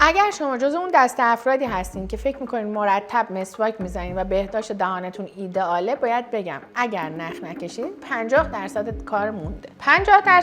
اگر شما جز اون دسته افرادی هستین که فکر میکنین مرتب مسواک میزنین و بهداشت دهانتون ایدئاله، باید بگم اگر نخ نکشیدین 50% کار مونده.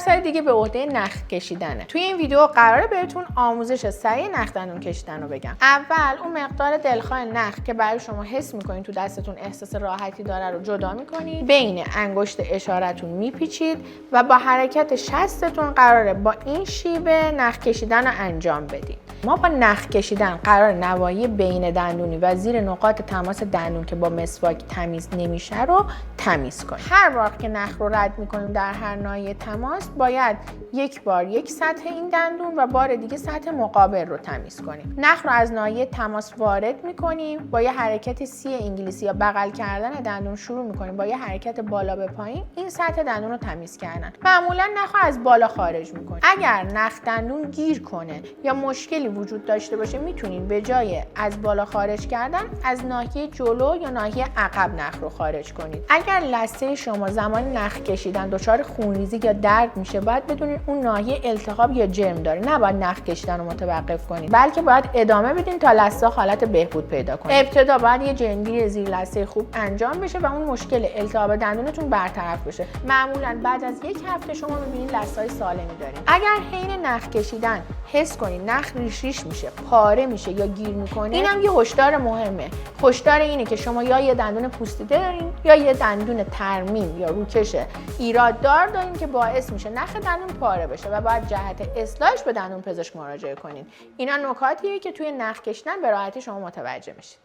50% دیگه به عهده نخ کشیدنه. توی این ویدیو قراره بهتون آموزش سریع نخ دندون کشیدن رو بگم. اول اون مقدار دلخواه نخ که برای شما حس میکنین تو دستتون احساس راحتی داره رو جدا میکنید، بین انگشت اشارتون میپیچید و با حرکت شستتون قراره با این شیوه نخ کشیدن رو انجام بدید. ما با نخ کشیدن قرار نواحی بین دندونی و زیر نقاط تماس دندون که با مسواک تمیز نمیشه رو تمیز کنیم. هر بار که نخ رو رد میکنیم در هر ناحیه تماس، باید یک بار یک سطح این دندون و بار دیگه سطح مقابل رو تمیز کنیم. نخ رو از ناحیه تماس وارد میکنیم، با یه حرکت سی انگلیسی یا بغل کردن دندون شروع میکنیم، با یه حرکت بالا به پایین این سطح دندون رو تمیز کردن. معمولا نخ رو از بالا خارج میکنیم. اگر نخ دندون گیر کنه یا مشکلی وجود داشته باشه، میتونین به جای از بالا خارج کردن از ناحیه جلو یا ناحیه عقب نخ رو خارج کنید. اگر لثه شما زمان نخ کشیدن دچار خونریزی یا درد میشه، باید بدونید اون ناحیه التهاب یا جرم داره. نباید نخ کشیدن رو متوقف کنید، بلکه باید ادامه بدین تا لثه حالت بهبود پیدا کنه. ابتدا باید یه جنگی زیر لثه خوب انجام بشه و اون مشکل التهاب دندونتون برطرف بشه. معمولا بعد از یک هفته شما میبینید لثه‌های سالمی دارین. اگر حین نخ کشیدن حس کنید نخ ریش میشه، پاره میشه یا گیر میکنه، اینم یه هشدار مهمه. هشدار اینه که شما یا یه دندون پوسیده دارین یا یه دندون ترمیم یا روکش ایراد دارین که باعث میشه نخ دندون پاره بشه و باید جهت اصلاحش به دندون پزشک مراجعه کنین. اینا نکاتیه که توی نخ کشیدن به راحتی شما متوجه میشید.